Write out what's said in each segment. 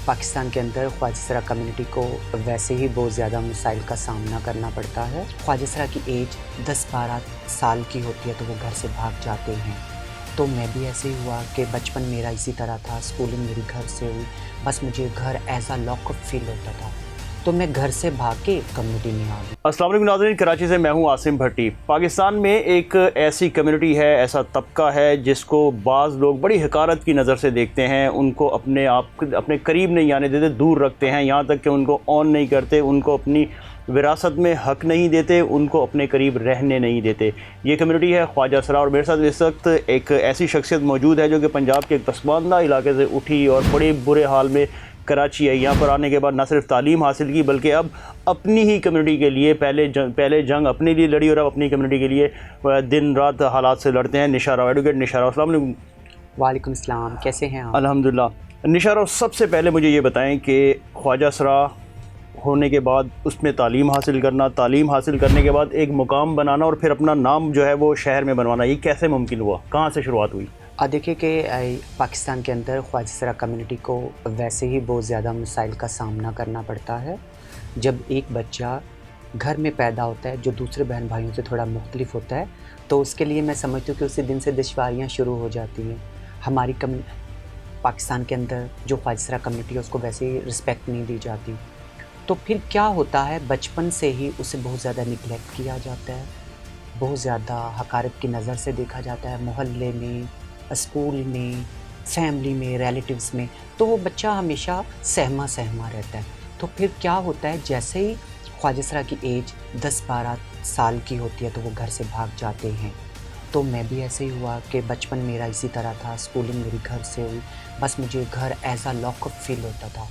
پاکستان کے اندر خواجہ سرا کمیونٹی کو ویسے ہی بہت زیادہ مسائل کا سامنا کرنا پڑتا ہے۔ خواجہ سرا کی ایج 10-12 سال کی ہوتی ہے تو وہ گھر سے بھاگ جاتے ہیں۔ تو میں بھی ایسے ہی ہوا کہ بچپن میرا اسی طرح تھا، اسکولنگ میری گھر سے ہوئی، بس مجھے گھر ایز اے لاک اپ فیل ہوتا تھا، تو میں گھر سے بھاگ کے کمیونٹی میں آ گئی۔ السلام علیکم ناظرین، کراچی سے میں ہوں عاصم بھٹی۔ پاکستان میں ایک ایسی کمیونٹی ہے، ایسا طبقہ ہے جس کو بعض لوگ بڑی حقارت کی نظر سے دیکھتے ہیں، ان کو اپنے قریب نہیں آنے دیتے، دور رکھتے ہیں، یہاں تک کہ ان کو آن نہیں کرتے، ان کو اپنی وراثت میں حق نہیں دیتے، ان کو اپنے قریب رہنے نہیں دیتے۔ یہ کمیونٹی ہے خواجہ سرا، اور میرے ساتھ اس وقت ایک ایسی شخصیت موجود ہے جو کہ پنجاب کے ایک پسماندہ علاقے سے اٹھی اور بڑے برے حال میں کراچی ہے۔ یہاں پر آنے کے بعد نہ صرف تعلیم حاصل کی بلکہ اب اپنی ہی کمیونٹی کے لیے پہلے جنگ اپنے لیے لڑی اور اب اپنی کمیونٹی کے لیے دن رات حالات سے لڑتے ہیں۔ نشا راؤ، ایڈوکیٹ نشا راؤ، السلام علیکم۔ وعلیکم السلام، کیسے ہیں آپ؟ الحمدللہ۔ نشا راؤ، سب سے پہلے مجھے یہ بتائیں کہ خواجہ سرا ہونے کے بعد اس میں تعلیم حاصل کرنا، تعلیم حاصل کرنے کے بعد ایک مقام بنانا اور پھر اپنا نام جو ہے وہ شہر میں بنوانا، یہ کیسے ممکن ہوا؟ کہاں سے شروعات ہوئی؟ دیکھیں کہ پاکستان کے اندر خواجہ سرا کمیونٹی کو ویسے ہی بہت زیادہ مسائل کا سامنا کرنا پڑتا ہے۔ جب ایک بچہ گھر میں پیدا ہوتا ہے جو دوسرے بہن بھائیوں سے تھوڑا مختلف ہوتا ہے تو اس کے لیے میں سمجھتی ہوں کہ اسی دن سے دشواریاں شروع ہو جاتی ہیں۔ ہماری پاکستان کے اندر جو خواجہ سرا کمیونٹی ہے اس کو ویسے ہی رسپیکٹ نہیں دی جاتی، تو پھر کیا ہوتا ہے، بچپن سے ہی اسے بہت زیادہ نگلیکٹ کیا جاتا ہے، بہت زیادہ حقارت کی نظر سے دیکھا جاتا ہے، محلے میں، اسکول میں، فیملی میں، ریلیٹیوز میں، تو وہ بچہ ہمیشہ سہما رہتا ہے۔ تو پھر کیا ہوتا ہے، جیسے ہی خواجہ سرا کی ایج 10-12 سال کی ہوتی ہے تو وہ گھر سے بھاگ جاتے ہیں۔ تو میں بھی ایسے ہی ہوا کہ بچپن میرا اسی طرح تھا، اسکولنگ میری گھر سے ہوئی، بس مجھے گھر ایز اے لاک اپ فیل ہوتا تھا،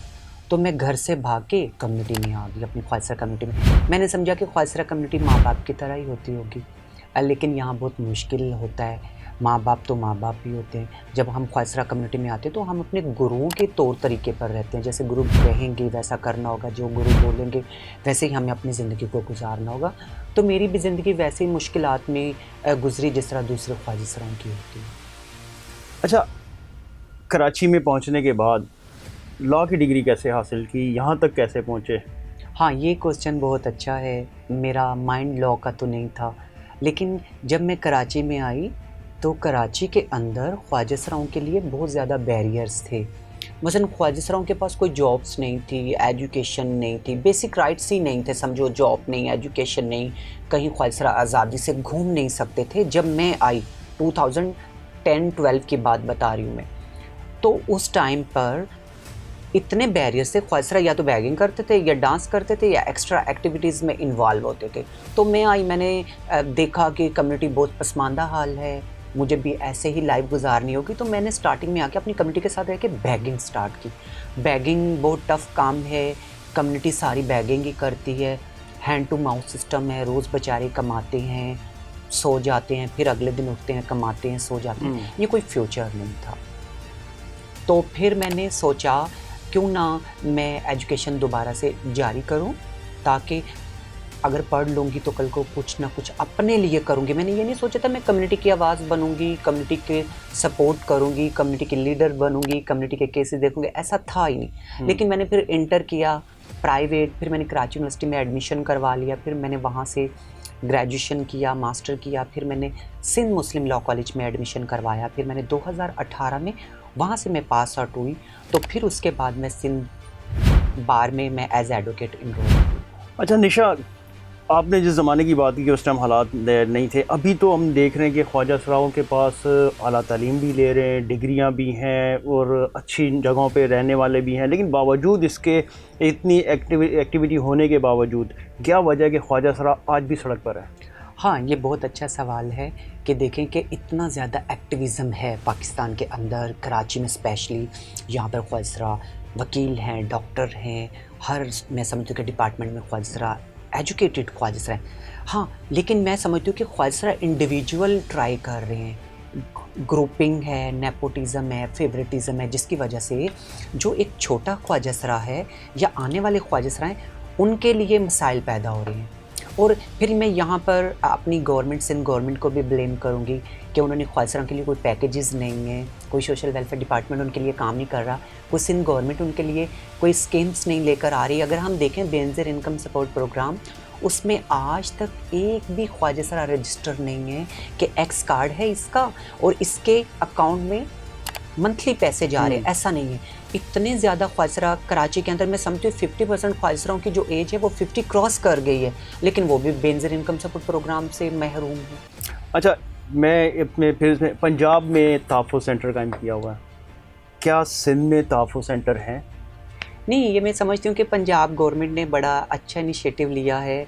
تو میں گھر سے بھاگ کے کمیونٹی میں آ گئی، اپنی خواجہ سرا کمیونٹی میں۔ میں نے سمجھا کہ خواجہ سرا کمیونٹی ماں باپ کی طرح ہی ہوتی ہوگی، لیکن یہاں بہت مشکل ہوتا ہے۔ ماں باپ تو ماں باپ بھی ہوتے ہیں۔ جب ہم خواجہ سرا کمیونٹی میں آتے ہیں تو ہم اپنے گروؤں کے طور طریقے پر رہتے ہیں، جیسے گرو کہیں گے ویسا کرنا ہوگا، جو گرو بولیں گے ویسے ہی ہمیں اپنی زندگی کو گزارنا ہوگا۔ تو میری بھی زندگی ویسے ہی مشکلات میں گزری جس طرح دوسرے خواجہ سراؤں کی ہوتی ہے۔ اچھا، کراچی میں پہنچنے کے بعد لاء کی ڈگری کیسے حاصل کی؟ یہاں تک کیسے پہنچے؟ ہاں، یہ کوسچن بہت اچھا ہے۔ میرا مائنڈ لاء کا تو نہیں تھا، لیکن جب میں کراچی میں آئی تو کراچی کے اندر خواجہ سراؤں کے لیے بہت زیادہ بیریئرز تھے۔ مثلاً خواجہ سراؤں کے پاس کوئی جابس نہیں تھی، ایجوکیشن نہیں تھی، بیسک رائٹس ہی نہیں تھے، سمجھو جاب نہیں، ایجوکیشن نہیں، کہیں خواجہ سرا آزادی سے گھوم نہیں سکتے تھے۔ جب میں آئی 2010-12 کی بات بتا رہی ہوں میں، تو اس ٹائم پر اتنے بیریئرز تھے، خواجہ سرا یا تو بیگنگ کرتے تھے یا ڈانس کرتے تھے یا ایکسٹرا ایکٹیویٹیز میں انوالو ہوتے تھے۔ تو میں آئی، میں نے دیکھا کہ کمیونٹی بہت پسماندہ حال ہے، مجھے بھی ایسے ہی لائف گزارنی ہوگی، تو میں نے سٹارٹنگ میں آ کے اپنی کمیونٹی کے ساتھ رہ کے بیگنگ سٹارٹ کی۔ بیگنگ بہت ٹف کام ہے، کمیونٹی ساری بیگنگ ہی کرتی ہے، ہینڈ ٹو ماؤتھ سسٹم ہے، روز بیچارے کماتے ہیں، سو جاتے ہیں، پھر اگلے دن اٹھتے ہیں، کماتے ہیں، سو جاتے ہیں، یہ کوئی فیوچر نہیں تھا۔ تو پھر میں نے سوچا کیوں نہ میں ایجوکیشن دوبارہ سے جاری کروں، تاکہ اگر پڑھ لوں گی تو کل کو کچھ نہ کچھ اپنے لیے کروں گی۔ میں نے یہ نہیں سوچا تھا میں کمیونٹی کی آواز بنوں گی، کمیونٹی کے سپورٹ کروں گی، کمیونٹی کی لیڈر بنوں گی، کمیونٹی کے کیسز دیکھوں گی، ایسا تھا ہی نہیں۔ لیکن میں نے پھر انٹر کیا پرائیویٹ، پھر میں نے کراچی یونیورسٹی میں ایڈمیشن کروا لیا، پھر میں نے وہاں سے گریجویشن کیا، ماسٹر کیا، پھر میں نے سندھ مسلم لاء کالج میں ایڈمیشن کروایا، پھر میں نے 2018 میں وہاں سے میں پاس آؤٹ ہوئی، تو پھر اس کے بعد میں سندھ بار میں ایز ایڈوکیٹ انرول ہوئی۔ اچھا نشا، آپ نے جس زمانے کی بات کی کہ اس ٹائم حالات نہیں تھے، ابھی تو ہم دیکھ رہے ہیں کہ خواجہ سراؤں کے پاس اعلیٰ تعلیم بھی لے رہے ہیں، ڈگریاں بھی ہیں اور اچھی جگہوں پہ رہنے والے بھی ہیں، لیکن باوجود اس کے اتنی ایکٹیویٹی ہونے کے باوجود کیا وجہ ہے کہ خواجہ سرا آج بھی سڑک پر ہے؟ ہاں، یہ بہت اچھا سوال ہے کہ دیکھیں کہ اتنا زیادہ ایکٹیویزم ہے پاکستان کے اندر، کراچی میں اسپیشلی۔ یہاں پر خواجہ سرا وکیل ہیں، ڈاکٹر ہیں، ہر میں سمجھتی ہوں کہ ڈپارٹمنٹ میں خواجہ سرا ایجوکیٹڈ خواجہ سرا ہیں۔ ہاں، لیکن میں سمجھتی ہوں کہ خواجہ سرا انڈیویجول ٹرائی کر رہے ہیں، گروپنگ ہے، نیپوٹزم ہے، فیوریٹزم ہے، جس کی وجہ سے جو ایک چھوٹا خواجہ سرا ہے یا آنے والے خواجہ سرا ہیں ان کے لیے مسائل پیدا ہو رہے ہیں۔ اور پھر میں یہاں پر اپنی گورنمنٹ، سندھ گورنمنٹ کو بھی بلیم کروں گی کہ انہوں نے خواجہ سرا کے لیے کوئی پیکیجز نہیں ہیں، کوئی سوشل ویلفیئر ڈپارٹمنٹ ان کے لیے کام نہیں کر رہا, کوئی سندھ گورنمنٹ ان کے لیے کوئی اسکیمس نہیں لے کر آ رہی. اگر ہم دیکھیں بینظیر انکم سپورٹ پروگرام, اس میں آج تک ایک بھی خواجہ سرا رجسٹر نہیں ہے کہ ایکس کارڈ ہے اس کا اور اس کے اکاؤنٹ میں منتھلی پیسے جا رہے ہیں, ایسا نہیں ہے. اتنے زیادہ خواجہ سرا کراچی کے اندر, میں سمجھتی ہوں 50% خواجہ سراؤں کی جو ایج ہے وہ 50 کراس کر گئی ہے, لیکن وہ بھی بینظیر انکم سپورٹ پروگرام سے محروم ہیں. اچھا, میں اپنے پھر اس میں پنجاب میں تحفظ سینٹر قائم کیا ہوا ہے, کیا سندھ میں تحفظ سینٹر ہیں؟ نہیں, یہ میں سمجھتی ہوں کہ پنجاب گورنمنٹ نے بڑا اچھا انیشیٹو لیا ہے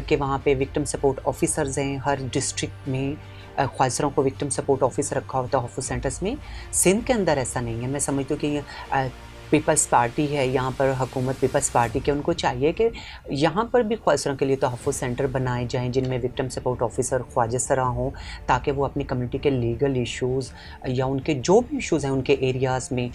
کہ وہاں پہ وکٹم سپورٹ آفیسرز ہیں ہر ڈسٹرکٹ میں, خواجہ سراؤں کو وکٹم سپورٹ آفیسر رکھا ہوتا ہے تحفظ سینٹرز میں. سندھ کے اندر ایسا نہیں ہے. میں سمجھتی ہوں کہ پیپلز پارٹی ہے یہاں پر, حکومت پیپلز پارٹی کے, ان کو چاہیے کہ یہاں پر بھی خواجہ سراؤں کے لیے تحفظ سینٹر بنائے جائیں جن میں وکٹم سپورٹ آفیسر خواجہ سرا ہوں, تاکہ وہ اپنی کمیونٹی کے لیگل ایشوز یا ان کے جو بھی ایشوز ہیں ان کے ایریاز میں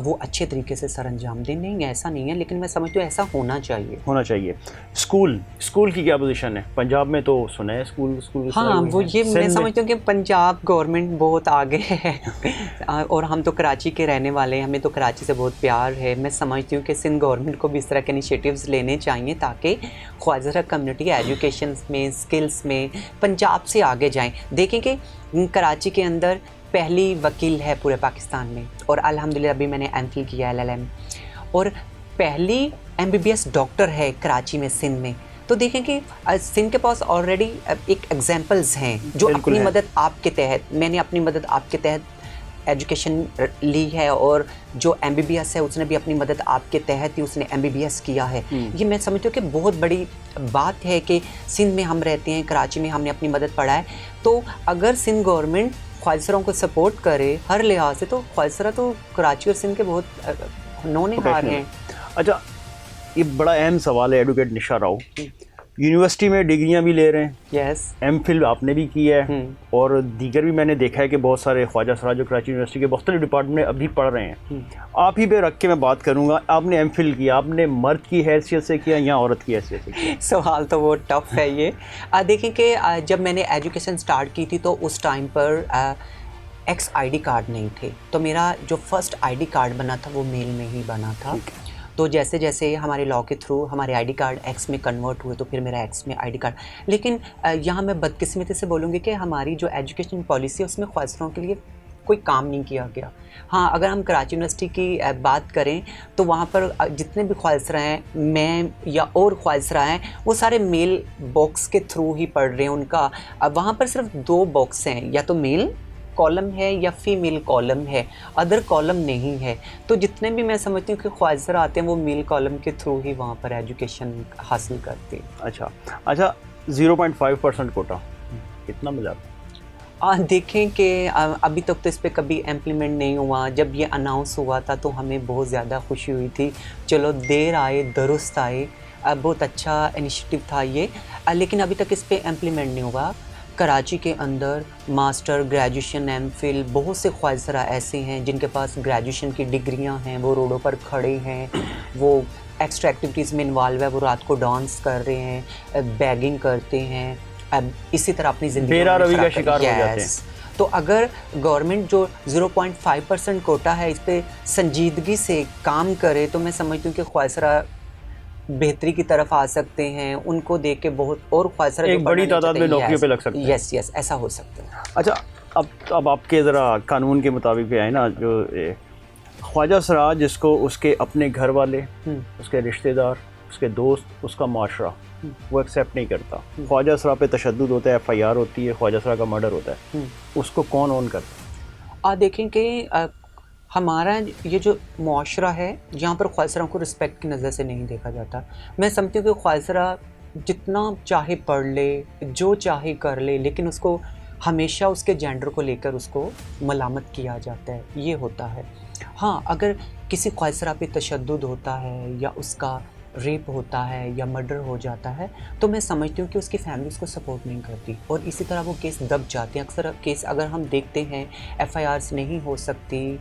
وہ اچھے طریقے سے سر انجام دیں. نہیں, ایسا نہیں ہے, لیکن میں سمجھتی ہوں ایسا ہونا چاہیے. اسکول کی کیا پوزیشن ہے پنجاب میں؟ تو سنا ہے اسکول. ہاں, وہ یہ میں سمجھتی ہوں کہ پنجاب گورنمنٹ بہت آگے ہے اور ہم تو کراچی کے رہنے والے ہیں, ہمیں تو کراچی سے بہت پیار ہے. میں سمجھتی ہوں کہ سندھ گورنمنٹ کو بھی اس طرح کے انیشیٹیوز لینے چاہیے تاکہ خواجہ سرا کمیونٹی ایجوکیشن میں, اسکلس میں پنجاب سے آگے جائیں. دیکھیں کہ کراچی کے اندر پہلی وکیل ہے پورے پاکستان میں, اور الحمدللہ ابھی میں نے ایم فل کیا LLM, اور پہلی MBBS ڈاکٹر ہے کراچی میں, سندھ میں. تو دیکھیں کہ سندھ کے پاس آلریڈی ایک ایگزامپلز ہیں جو اپنی مدد آپ کے تحت, میں نے اپنی مدد آپ کے تحت ایجوکیشن لی ہے, اور جو MBBS ہے اس نے بھی اپنی مدد آپ کے تحت ہی اس نے MBBS کیا ہے. یہ میں سمجھتی ہوں کہ بہت بڑی بات ہے کہ سندھ میں ہم رہتے ہیں, کراچی میں ہم نے اپنی مدد پڑھا ہے. تو اگر سندھ گورنمنٹ خواجہ سراؤں کو سپورٹ کرے ہر لحاظ سے, تو خواجہ سرا تو کراچی اور سندھ کے بہت نونہار ہیں. اچھا, یہ بڑا اہم سوال ہے ایڈوکیٹ نشا راؤ, یونیورسٹی میں ڈگریاں بھی لے رہے ہیں, یس, ایم فل آپ نے بھی کی ہے, اور دیگر بھی میں نے دیکھا ہے کہ بہت سارے خواجہ سرا جو کراچی یونیورسٹی کے مختلف ڈپارٹمنٹ میں ابھی پڑھ رہے ہیں. آپ ہی پہ رکھ کے میں بات کروں گا, آپ نے ایم فل کیا, آپ نے مرد کی حیثیت سے کیا یا عورت کی حیثیت سے کیا؟ سوال تو بہت ٹف ہے یہ. دیکھیں کہ جب میں نے ایجوکیشن سٹارٹ کی تھی تو اس ٹائم پر ایکس ID کارڈ نہیں تھے, تو میرا جو فرسٹ ID کارڈ بنا تھا وہ میل میں ہی بنا تھا. تو جیسے جیسے ہمارے لاء کے تھرو ہمارے ID کارڈ ایکس میں کنورٹ ہوئے, تو پھر میرا ایکس میں ID کارڈ. لیکن یہاں میں بدقسمتی سے بولوں گی کہ ہماری جو ایجوکیشن پالیسی ہے اس میں خواجہ سراؤں کے لیے کوئی کام نہیں کیا گیا. ہاں, اگر ہم کراچی یونیورسٹی کی بات کریں تو وہاں پر جتنے بھی خواجہ سرا ہیں, میں یا اور خواجہ سرا ہیں, وہ سارے میل باکس کے تھرو ہی پڑھ رہے ہیں. ان کا وہاں پر صرف 2 باکس ہیں, یا تو میل کالم ہے یا فیمیل کالم ہے, ادر کالم نہیں ہے. تو جتنے بھی میں سمجھتی ہوں کہ خواجہ سرا آتے ہیں وہ میل کالم کے تھرو ہی وہاں پر ایجوکیشن حاصل کرتے ہیں. اچھا 0.5% کوٹا کتنا ملا؟ دیکھیں کہ ابھی تک تو اس پہ کبھی امپلیمنٹ نہیں ہوا. جب یہ اناؤنس ہوا تھا تو ہمیں بہت زیادہ خوشی ہوئی تھی, چلو دیر آئے درست آئے, بہت اچھا انیشیٹو تھا یہ, لیکن ابھی تک اس پہ امپلیمنٹ نہیں ہوا. کراچی کے اندر ماسٹر, گریجویشن, ایم فل, بہت سے خواجہ سرا ایسے ہیں جن کے پاس گریجویشن کی ڈگریاں ہیں, وہ روڈوں پر کھڑے ہیں, وہ ایکسٹرا ایکٹیویٹیز میں انوالو ہے, وہ رات کو ڈانس کر رہے ہیں, بیگنگ کرتے ہیں, اسی طرح اپنی زندگی بے روی کا شکار ہو جاتے ہیں. تو اگر گورنمنٹ جو 0.5% کوٹا ہے اس پہ سنجیدگی سے کام کرے تو میں سمجھتی ہوں کہ خواجہ سرا بہتری کی طرف آ سکتے ہیں. ان کو دیکھ کے بہت اور خواجہ سرا ایک بڑی تعداد میں نوکریوں پہ لگ سکتے ہیں. یس, ایسا ہو سکتا ہے. اچھا, اب آپ کے ذرا قانون کے مطابق بھی آئے نا, جو خواجہ سرا جس کو اس کے اپنے گھر والے, اس کے رشتہ دار, اس کے دوست, اس کا معاشرہ وہ ایکسیپٹ نہیں کرتا. خواجہ سرا پہ تشدد ہوتا ہے, FIR ہوتی ہے, خواجہ سرا کا مرڈر ہوتا ہے, اس کو کون اون کرتا ہے؟ دیکھیں کہ ہمارا یہ جو معاشرہ ہے یہاں پر خواجہ سراؤں کو رسپیکٹ کی نظر سے نہیں دیکھا جاتا. میں سمجھتی ہوں کہ خواجہ سرا جتنا چاہے پڑھ لے, جو چاہے کر لے, لیکن اس کو ہمیشہ اس کے جینڈر کو لے کر اس کو ملامت کیا جاتا ہے, یہ ہوتا ہے. ہاں, اگر کسی خواجہ سرا پہ تشدد ہوتا ہے یا اس کا ریپ ہوتا ہے یا مرڈر ہو جاتا ہے تو میں سمجھتی ہوں کہ اس کی فیملی اس کو سپورٹ نہیں کرتی, اور اسی طرح وہ کیس دب جاتے ہیں. اکثر کیس اگر ہم دیکھتے ہیں FIRs نہیں ہو سکتی,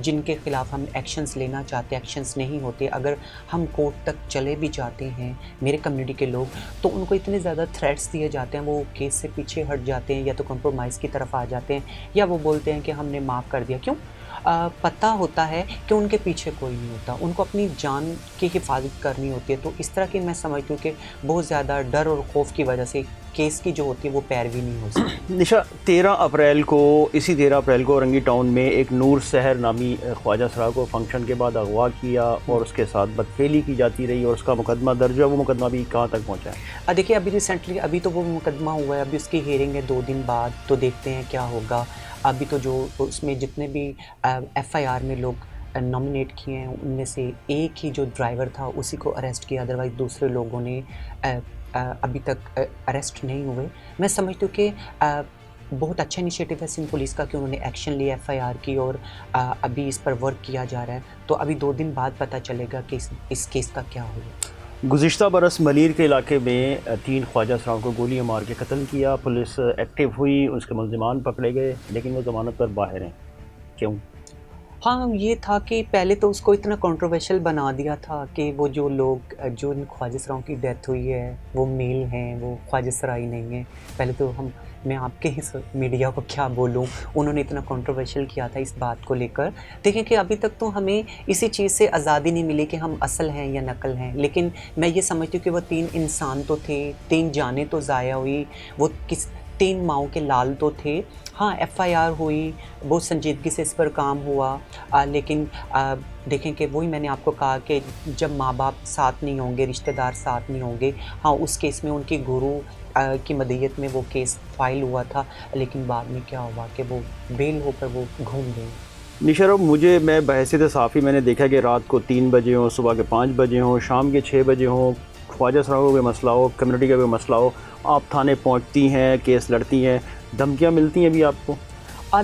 جن کے خلاف ہم ایکشنز لینا چاہتے ہیں ایکشنز نہیں ہوتے. اگر ہم کورٹ تک چلے بھی جاتے ہیں میرے کمیونٹی کے لوگ, تو ان کو اتنے زیادہ تھریٹس دیے جاتے ہیں, وہ کیس سے پیچھے ہٹ جاتے ہیں, یا تو کمپرومائز کی طرف آ جاتے ہیں, یا وہ بولتے ہیں کہ ہم نے معاف کر دیا. کیوں؟ پتہ ہوتا ہے کہ ان کے پیچھے کوئی نہیں ہوتا, ان کو اپنی جان کی حفاظت کرنی ہوتی ہے. تو اس طرح کی میں سمجھتی ہوں کہ بہت زیادہ ڈر اور خوف کی وجہ سے کیس کی جو ہوتی ہے وہ پیروی نہیں ہو سکتی. نشا, 13 اپریل کو رنگی ٹاؤن میں ایک نور سحر نامی خواجہ سرا کو فنکشن کے بعد اغوا کیا اور اس کے ساتھ بدفعلی کی جاتی رہی اور اس کا مقدمہ درج ہے. وہ مقدمہ بھی کہاں تک پہنچا ہے؟ دیکھیے ابھی ریسنٹلی ابھی تو وہ مقدمہ ہوا ہے, ابھی اس کی ہیئرنگ ہے 2 دن بعد, تو دیکھتے ہیں کیا ہوگا. ابھی تو جو اس میں جتنے بھی ایف آئی آر میں لوگ نامنیٹ کیے ہیں ان میں سے ایک ہی جو ڈرائیور تھا اسی کو اریسٹ کیا, ادروائز دوسرے لوگوں نے ابھی تک اریسٹ نہیں ہوئے. میں سمجھتی ہوں کہ بہت اچھا انیشیٹو ہے سندھ پولیس کا کہ انہوں نے ایکشن لیا ایف آئی آر کی, اور ابھی اس پر ورک کیا جا رہا ہے. تو ابھی 2 دن بعد پتہ چلے گا کہ اس کیس کا کیا ہوگا. گزشتہ برس ملیر کے علاقے میں 3 خواجہ سراؤں کو گولیاں مار کے قتل کیا. پولیس ایکٹیو ہوئی, اس کے ملزمان پکڑے گئے, لیکن وہ ضمانت پر باہر ہیں. کیوں؟ ہاں, یہ تھا کہ پہلے تو اس کو اتنا کنٹروورشل بنا دیا تھا کہ وہ جو لوگ جو ان خواجہ سراؤں کی ڈیتھ ہوئی ہے وہ میل ہیں, وہ خواجہ سرائی نہیں ہیں. پہلے تو میں آپ کے ہی میڈیا کو کیا بولوں, انہوں نے اتنا کنٹروورشل کیا تھا اس بات کو لے کر. دیکھیں کہ ابھی تک تو ہمیں اسی چیز سے آزادی نہیں ملی کہ ہم اصل ہیں یا نقل ہیں, لیکن میں یہ سمجھتی ہوں کہ وہ 3 انسان تو تھے, 3 جانیں تو ضائع ہوئی, وہ 3 ماؤں کے لال تو تھے. ہاں, ایف آئی آر ہوئی, بہت سنجیدگی سے اس پر کام ہوا, لیکن دیکھیں کہ وہی میں نے آپ کو کہا کہ جب ماں باپ ساتھ نہیں ہوں گے, رشتہ دار ساتھ نہیں ہوں گے. ہاں, اس کیس میں ان کی گرو کی مدیت میں وہ کیس فائل ہوا تھا, لیکن بعد میں کیا ہوا کہ وہ بیل ہو کر وہ گھوم گئے. نشا, میں بحیثیت صحافی میں نے دیکھا کہ رات کو 3 بجے ہوں, صبح کے 5 بجے ہوں, شام کے 6 بجے ہوں, خواجہ سراؤں کا کوئی مسئلہ ہو, کمیونٹی کا کوئی مسئلہ ہو, آپ تھانے پہنچتی ہیں, کیس لڑتی ہیں, دھمکیاں ملتی ہیں بھی آپ کو؟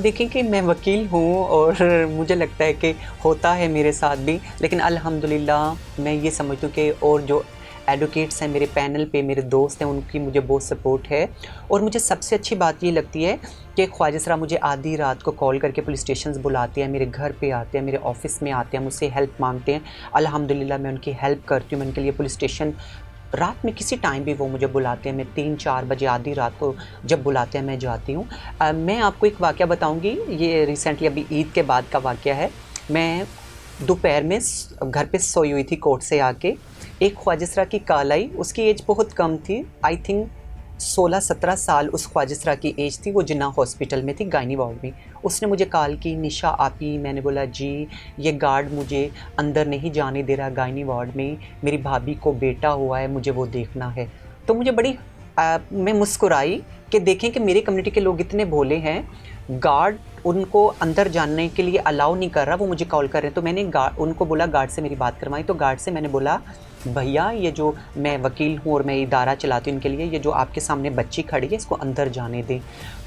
دیکھیں کہ میں وکیل ہوں اور مجھے لگتا ہے کہ ہوتا ہے میرے ساتھ بھی, لیکن الحمدللہ میں یہ سمجھتی ہوں کہ اور جو ایڈوکیٹس ہیں میرے پینل پہ, میرے دوست ہیں, ان کی مجھے بہت سپورٹ ہے. اور مجھے سب سے اچھی بات یہ لگتی ہے کہ خواجہ سرا مجھے آدھی رات کو کال کر کے پولیس اسٹیشنز بلاتے ہیں, میرے گھر پہ آتے ہیں, میرے آفس میں آتے ہیں, مجھ سے ہیلپ مانگتے ہیں. الحمدللہ میں ان کی ہیلپ کرتی ہوں. میں ان کے لیے پولیس اسٹیشن رات میں کسی ٹائم بھی وہ مجھے بلاتے ہیں, میں 3-4 بجے آدھی رات کو جب بلاتے ہیں میں جاتی ہوں. میں آپ کو ایک واقعہ بتاؤں گی, یہ ریسنٹلی ابھی عید کے بعد کا واقعہ ہے. میں دوپہر میں گھر پہ سوئی ہوئی تھی, کورٹ سے آ کے ایک خواجہ سرا کی کال آئی. اس کی ایج بہت کم تھی, آئی تھنک 16-17 سال اس خواجہ سرا کی ایج تھی. وہ جناح ہاسپٹل میں تھی, گائنی وارڈ میں. اس نے مجھے کال کی, نشا آپ ہی؟ میں نے بولا جی, یہ گارڈ مجھے اندر نہیں جانے دے رہا گائنی وارڈ میں, میری بھابھی کو بیٹا ہوا ہے, مجھے وہ دیکھنا ہے. تو مجھے بڑی میں مسکرائی کہ دیکھیں کہ میری کمیونٹی کے لوگ اتنے بھولے ہیں, گارڈ ان کو اندر جاننے کے لیے الاؤ نہیں کر رہا, وہ مجھے کال کر رہے ہیں. تو میں نے ان کو بولا گارڈ سے میری بات کروائی. تو گارڈ سے میں نے بولا بھیا یہ جو میں وکیل ہوں اور میں ادارہ چلاتی ہوں ان کے لیے, یہ جو آپ کے سامنے بچی کھڑی ہے اس کو اندر جانے دیں.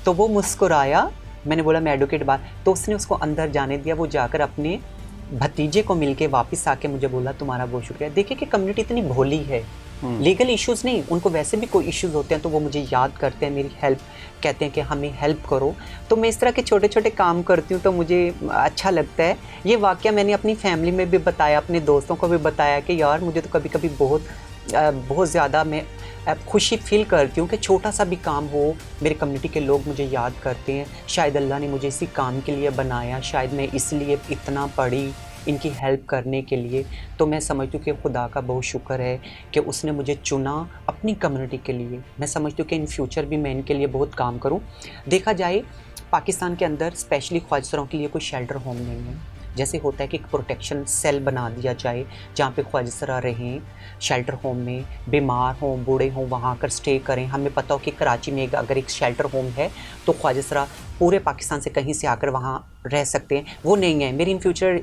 تو وہ مسکرایا. میں نے بولا میں ایڈوکیٹ بات, تو اس نے اس کو اندر جانے دیا. وہ جا کر اپنے بھتیجے کو مل کے واپس آ کے مجھے بولا تمہارا بہت شکریہ. دیکھیں کہ کمیونٹی اتنی بھولی ہے, لیگل ایشوز نہیں, ان کو ویسے بھی کوئی ایشوز ہوتے ہیں تو وہ مجھے یاد کرتے ہیں, میری ہیلپ کہتے ہیں کہ ہمیں ہیلپ کرو. تو میں اس طرح کے چھوٹے چھوٹے کام کرتی ہوں تو مجھے اچھا لگتا ہے. یہ واقعہ میں نے اپنی فیملی میں بھی بتایا, اپنے دوستوں کو بھی بتایا کہ یار مجھے تو کبھی کبھی بہت زیادہ میں خوشی فیل کرتی ہوں کہ چھوٹا سا بھی کام ہو, میرے کمیونٹی کے لوگ مجھے یاد کرتے ہیں. شاید اللہ نے مجھے اسی کام کے لیے بنایا, شاید میں اس لیے اتنا پڑھی ان کی ہیلپ کرنے کے لیے. تو میں سمجھتی ہوں کہ خدا کا بہت شکر ہے کہ اس نے مجھے چنا اپنی کمیونٹی کے لیے. میں سمجھتی ہوں کہ ان فیوچر بھی میں ان کے لیے بہت کام کروں. دیکھا جائے پاکستان کے اندر اسپیشلی خواجہ سراؤں کے لیے کوئی شیلٹر ہوم نہیں ہے. جیسے ہوتا ہے کہ ایک پروٹیکشن سیل بنا دیا جائے جہاں پہ خواجہ سرا رہیں, شیلٹر ہوم میں بیمار ہوں, بوڑھے ہوں, وہاں کر سٹے کریں. ہمیں پتہ ہو کہ کراچی میں اگر ایک شیلٹر ہوم ہے تو خواجہ سرا پورے پاکستان سے کہیں سے آ کر وہاں رہ سکتے ہیں. وہ نہیں ہے. میری ان فیوچر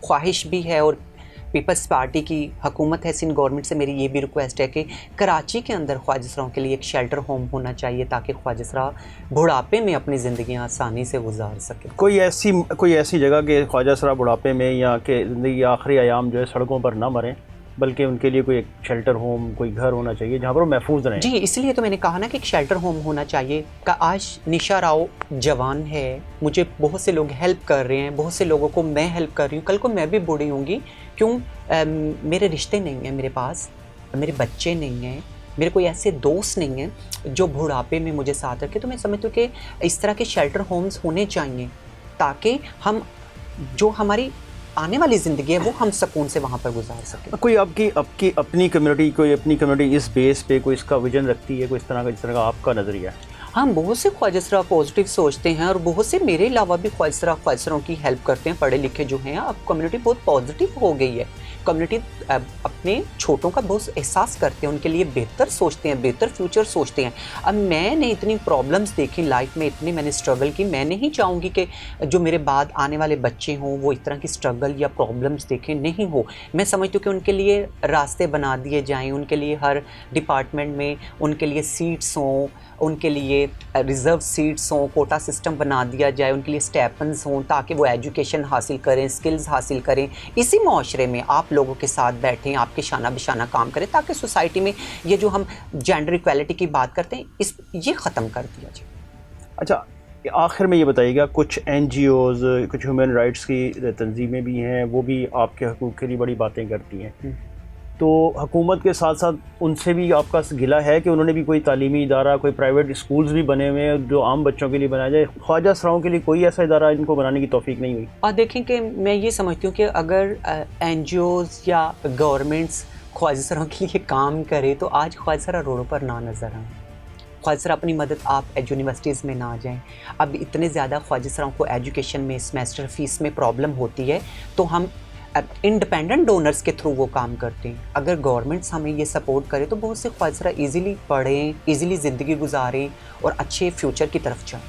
خواہش بھی ہے اور پیپلز پارٹی کی حکومت ہے سندھ گورنمنٹ سے میری یہ بھی ریکویسٹ ہے کہ کراچی کے اندر خواجہ سراؤں کے لیے ایک شیلٹر ہوم ہونا چاہیے تاکہ خواجہ سرا بڑھاپے میں اپنی زندگیاں آسانی سے گزار سکے. کوئی ایسی جگہ کہ خواجہ سرا بڑھاپے میں یا کہ زندگی آخری ایام جو ہے سڑکوں پر نہ مریں, بلکہ ان کے لیے کوئی ایک شیلٹر ہوم, کوئی گھر ہونا چاہیے جہاں پر وہ محفوظ رہیں. جی, اس لیے تو میں نے کہا نا کہ ایک شیلٹر ہوم ہونا چاہیے. کہ آج نشا راؤ جوان ہے, مجھے بہت سے لوگ ہیلپ کر رہے ہیں, بہت سے لوگوں کو میں ہیلپ کر رہی ہوں. کل کو میں بھی بوڑھی ہوں گی, کیوں میرے رشتے نہیں ہیں میرے پاس, میرے بچے نہیں ہیں, میرے کوئی ایسے دوست نہیں ہیں جو بڑھاپے میں مجھے ساتھ رکھے. تو میں سمجھتی ہوں کہ اس طرح کے شیلٹر ہومز ہونے چاہیے تاکہ ہم جو ہماری آنے والی زندگی ہے وہ ہم سکون سے وہاں پر گزار سکیں. کوئی آپ کی اپنی کمیونٹی اس بیس پہ کوئی اس کا ویژن رکھتی ہے، کوئی جس طرح کا آپ کا نظریہ ہے؟ ہم بہت سے خواجہ سرا پازیٹیو سوچتے ہیں اور بہت سے میرے علاوہ بھی خواجہ سراؤں کی ہیلپ کرتے ہیں، پڑھے لکھے جو ہیں. اب کمیونٹی بہت پازیٹیو ہو گئی ہے. کمیونٹی اپنے چھوٹوں کا بہت احساس کرتے ہیں، ان کے لیے بہتر سوچتے ہیں، بہتر فیوچر سوچتے ہیں. اب میں نے اتنی پرابلمس دیکھی لائف میں، اتنی میں نے اسٹرگل کی، میں نہیں چاہوں گی کہ جو میرے بعد آنے والے بچے ہوں وہ اس طرح کی اسٹرگل یا پرابلمس دیکھیں، نہیں ہو. میں سمجھتی ہوں کہ ان کے لیے راستے بنا دیے جائیں، ان کے لیے ہر ڈپارٹمنٹ میں ان کے لیے سیٹس ہوں، ان کے لیے ریزرو سیٹس ہوں، کوٹا سسٹم بنا دیا جائے، ان کے لیے اسٹیپنز ہوں تاکہ وہ ایجوکیشن حاصل کریں، سکلز حاصل کریں. اسی معاشرے میں آپ لوگوں کے ساتھ بیٹھیں، آپ کے شانہ بشانہ کام کریں تاکہ سوسائٹی میں یہ جو ہم جینڈر ایکویلٹی کی بات کرتے ہیں یہ ختم کر دیا جائے. اچھا، آخر میں یہ بتائیے گا، کچھ این جی اوز، کچھ ہیومن رائٹس کی تنظیمیں بھی ہیں، وہ بھی آپ کے حقوق کے لیے بڑی باتیں کرتی ہیں، تو حکومت کے ساتھ ساتھ ان سے بھی آپ کا گلہ ہے کہ انہوں نے بھی کوئی تعلیمی ادارہ، کوئی پرائیویٹ اسکولز بھی بنے ہوئے ہیں جو عام بچوں کے لیے بنایا جائے؟ خواجہ سراؤں کے لیے کوئی ایسا ادارہ ان کو بنانے کی توفیق نہیں ہوئی؟ اور دیکھیں کہ میں یہ سمجھتی ہوں کہ اگر این جی اوز یا گورنمنٹس خواجہ سراؤں کے لیے کام کرے تو آج خواجہ سرا روڈوں پر نہ نظر آئیں. خواجہ سرا اپنی مدد آپ یونیورسٹیز میں نہ جائیں. اب اتنے زیادہ خواجہ سراؤں کو ایجوکیشن میں سیمیسٹر فیس میں پرابلم ہوتی ہے تو ہم انڈیپینڈنٹ ڈونرز کے تھرو وہ کام کرتے ہیں. اگر گورنمنٹس ہمیں یہ سپورٹ کرے تو بہت سے خواجہ سرا ایزیلی پڑھیں، ایزیلی زندگی گزاریں اور اچھے فیوچر کی طرف جائیں.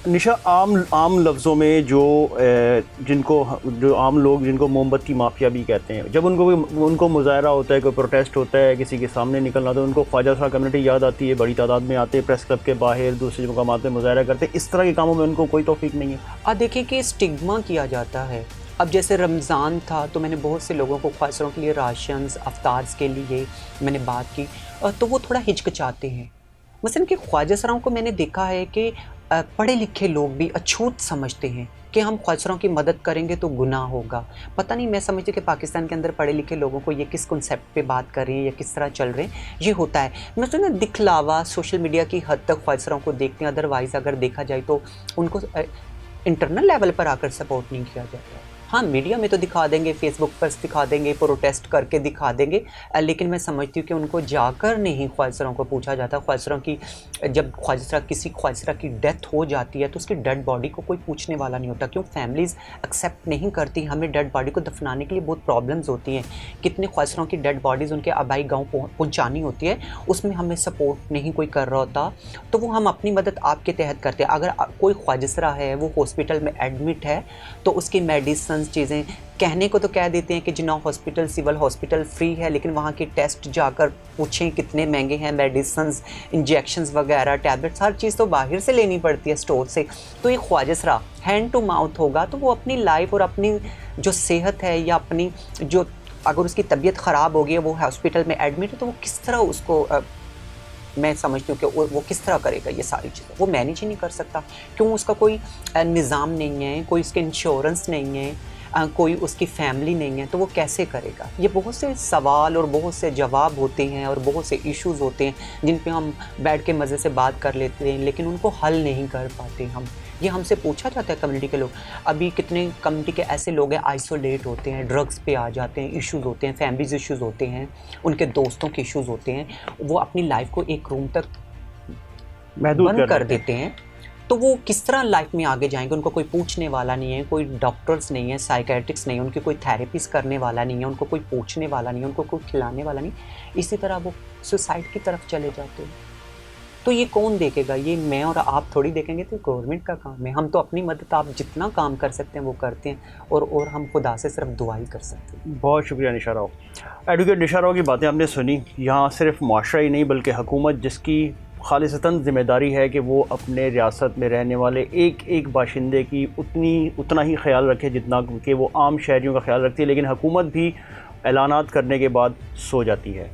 نشا، عام لفظوں میں جو عام لوگ جن کو موم بتی مافیا بھی کہتے ہیں، جب ان کو مظاہرہ ہوتا ہے، کوئی پروٹیسٹ ہوتا ہے، کسی کے سامنے نکلنا ہوتا ہے، ان کو خواجہ سرا کمیونٹی یاد آتی ہے، بڑی تعداد میں آتے ہیں، پریس کلب کے باہر دوسرے مقامات میں مظاہرہ کرتے ہیں. اس طرح کے کاموں میں ان کو کوئی توفیق نہیں ہے. دیکھیں کہ اسٹگما کیا جاتا ہے. اب جیسے رمضان تھا تو میں نے بہت سے لوگوں کو خواجہ سراؤں کے لیے راشنز، افطارز کے لیے میں نے بات کی تو وہ تھوڑا ہچکچاتے ہیں. مثلاً کہ خواجہ سراؤں کو میں نے دیکھا ہے کہ پڑھے لکھے لوگ بھی اچھوت سمجھتے ہیں کہ ہم خواجہ سراؤں کی مدد کریں گے تو گناہ ہوگا. پتہ نہیں، میں سمجھتی ہوں کہ پاکستان کے اندر پڑھے لکھے لوگوں کو یہ کس کنسیپٹ پہ بات کر رہے ہیں یا کس طرح چل رہے ہیں یہ ہوتا ہے. مثلاً دکھلاوا سوشل میڈیا کی حد تک خواجہ سراؤں کو دیکھتے ہیں، ادروائز اگر دیکھا جائے تو ان کو انٹرنل لیول پر آ کر سپورٹ نہیں کیا جاتا. ہاں، میڈیا میں تو دکھا دیں گے، فیس بک پر دکھا دیں گے، پروٹیسٹ کر کے دکھا دیں گے، لیکن میں سمجھتی ہوں کہ ان کو جا کر نہیں خواجہ سراؤں کو پوچھا جاتا. خواجہ سراؤں کی جب کسی خواجہ سرا کی ڈیتھ ہو جاتی ہے تو اس کی ڈیڈ باڈی کو کوئی پوچھنے والا نہیں ہوتا. کیوں؟ فیملیز ایکسیپٹ نہیں کرتی. ہمیں ڈیڈ باڈی کو دفنانے کے لیے بہت پرابلمز ہوتی ہیں. کتنے خواجہ سراؤں کی ڈیڈ باڈیز ان کے آبائی گاؤں پہنچانی ہوتی ہے، اس میں ہمیں سپورٹ نہیں کوئی کر رہا ہوتا، تو وہ ہم اپنی مدد آپ کے تحت کرتے ہیں. اگر کوئی خواجہ سرا ہے وہ ہاسپٹل میں ایڈمٹ ہے تو اس کی میڈیسنز چیزیں کہنے کو تو کہہ دیتے ہیں کہ جناح ہاسپٹل سول ہاسپٹل فری ہے، لیکن وہاں کے ٹیسٹ جا کر پوچھیں کتنے مہنگے ہیں، میڈیسنز، انجیکشنز وغیرہ، ٹیبلٹس، ہر چیز تو باہر سے لینی پڑتی ہے اسٹور سے. تو یہ خواجہ سرا ہینڈ ٹو ماؤتھ ہوگا تو وہ اپنی لائف اور اپنی جو صحت ہے یا اپنی جو اگر اس کی طبیعت خراب ہو گئی ہے، وہ ہاسپٹل میں ایڈمٹ ہے، تو وہ کس طرح اس کو میں سمجھتی ہوں کہ وہ کس طرح کرے گا یہ ساری چیزیں. وہ مینیج ہی نہیں کر سکتا. کیوں؟ اس کا کوئی نظام نہیں ہے، کوئی اس کے انشورنس نہیں ہے، کوئی اس کی فیملی نہیں ہے، تو وہ کیسے کرے گا؟ یہ بہت سے سوال اور بہت سے جواب ہوتے ہیں اور بہت سے ایشوز ہوتے ہیں جن پہ ہم بیٹھ کے مزے سے بات کر لیتے ہیں لیکن ان کو حل نہیں کر پاتے ہم. یہ ہم سے پوچھا جاتا ہے کمیونٹی کے لوگ. ابھی کتنے کمیونٹی کے ایسے لوگ ہیں آئسولیٹ ہوتے ہیں، ڈرگس پہ آ جاتے ہیں، ایشوز ہوتے ہیں، فیملیز ایشوز ہوتے ہیں، ان کے دوستوں کے ایشوز ہوتے ہیں، وہ اپنی لائف کو ایک روم تک محدود بند کر دیتے ہیں. تو وہ کس طرح لائف میں آگے جائیں گے؟ ان کو کوئی پوچھنے والا نہیں ہے، کوئی ڈاکٹرز نہیں ہے، سائیکیٹرسٹ نہیں ہے، ان کی کوئی تھیراپیز کرنے والا نہیں ہے، ان کو کوئی پوچھنے والا نہیں ہے، ان کو کوئی کھلانے والا نہیں. اسی طرح وہ سوسائڈ کی طرف چلے جاتے ہیں. تو یہ کون دیکھے گا؟ یہ میں اور آپ تھوڑی دیکھیں گے، تو گورنمنٹ کا کام ہے. ہم تو اپنی مدد آپ جتنا کام کر سکتے ہیں وہ کرتے ہیں اور ہم خدا سے صرف دعا ہی کر سکتے ہیں. بہت شکریہ نشا راؤ. ایڈوکیٹ نشا راؤ کی باتیں آپ نے سنی. یہاں صرف معاشرہ ہی نہیں بلکہ حکومت، جس کی خالصتاً ذمہ داری ہے کہ وہ اپنے ریاست میں رہنے والے ایک ایک باشندے کی اتنا ہی خیال رکھے جتنا کہ وہ عام شہریوں کا خیال رکھتی ہے، لیکن حکومت بھی اعلانات کرنے کے بعد سو جاتی ہے.